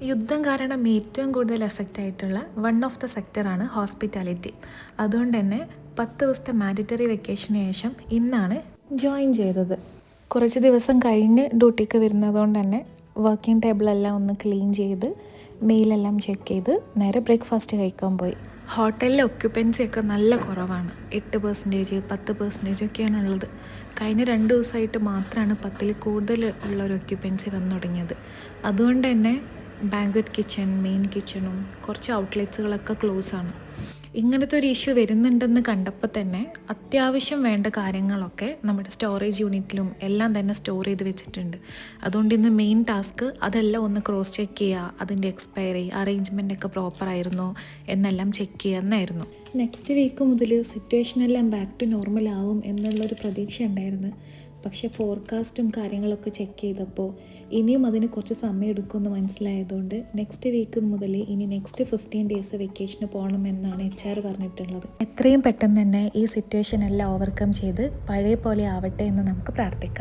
യുദ്ധം കാരണം ഏറ്റവും കൂടുതൽ എഫക്റ്റ് ആയിട്ടുള്ള വൺ ഓഫ് ദ സെക്ടറാണ് ഹോസ്പിറ്റാലിറ്റി. അതുകൊണ്ട് തന്നെ 10 ദിവസത്തെ മാൻഡറ്ററി വെക്കേഷന് ശേഷം ഇന്നാണ് ജോയിൻ ചെയ്തത്. കുറച്ച് ദിവസം കഴിഞ്ഞ് ഡ്യൂട്ടിക്ക് വരുന്നതുകൊണ്ട് തന്നെ വർക്കിംഗ് ടേബിളെല്ലാം ഒന്ന് ക്ലീൻ ചെയ്ത് മെയിലെല്ലാം ചെക്ക് ചെയ്ത് നേരെ ബ്രേക്ക്ഫാസ്റ്റ് കഴിക്കാൻ പോയി. ഹോട്ടലിലെ ഒക്യുപ്പൻസി ഒക്കെ നല്ല കുറവാണ്. 8%, 10% ഒക്കെയാണുള്ളത്. കഴിഞ്ഞ 2 ദിവസമായിട്ട് മാത്രമാണ് 10ൽ കൂടുതൽ ഉള്ളൊരു ഒക്യുപ്പൻസി വന്നു തുടങ്ങിയത്. അതുകൊണ്ട് തന്നെ ബാങ്ക്വറ്റ് കിച്ചൺ, മെയിൻ കിച്ചണും കുറച്ച് ഔട്ട്ലെറ്റ്സുകളൊക്കെ ക്ലോസ് ആണ്. ഇങ്ങനത്തെ ഒരു ഇഷ്യൂ വരുന്നുണ്ടെന്ന് കണ്ടപ്പോൾ തന്നെ അത്യാവശ്യം വേണ്ട കാര്യങ്ങളൊക്കെ നമ്മുടെ സ്റ്റോറേജ് യൂണിറ്റിലും എല്ലാം തന്നെ സ്റ്റോർ ചെയ്ത് വെച്ചിട്ടുണ്ട്. അതുകൊണ്ട് ഇന്ന് മെയിൻ ടാസ്ക് അതെല്ലാം ഒന്ന് ക്രോസ് ചെക്ക് ചെയ്യുക, അതിൻ്റെ എക്സ്പയറി, അറേഞ്ച്മെൻ്റ് ഒക്കെ പ്രോപ്പറായിരുന്നോ എന്നെല്ലാം ചെക്ക് ചെയ്യുക എന്നായിരുന്നു. നെക്സ്റ്റ് വീക്ക് മുതൽ സിറ്റുവേഷനെല്ലാം ബാക്ക് ടു നോർമൽ ആവും എന്നുള്ളൊരു പ്രതീക്ഷ ഉണ്ടായിരുന്നു. പക്ഷേ ഫോർകാസ്റ്റും കാര്യങ്ങളൊക്കെ ചെക്ക് ചെയ്തപ്പോൾ ഇനിയും അതിന് കുറച്ച് സമയം എടുക്കുമെന്ന് മനസ്സിലായതുകൊണ്ട് നെക്സ്റ്റ് വീക്ക് മുതൽ ഇനി നെക്സ്റ്റ് 15 ഡേയ്സ് വെക്കേഷന് പോകണമെന്നാണ് HR പറഞ്ഞിട്ടുള്ളത്. എത്രയും പെട്ടെന്ന് തന്നെ ഈ സിറ്റുവേഷൻ എല്ലാം ഓവർകം ചെയ്ത് പഴയ പോലെ ആവട്ടെ എന്ന് നമുക്ക് പ്രാർത്ഥിക്കാം.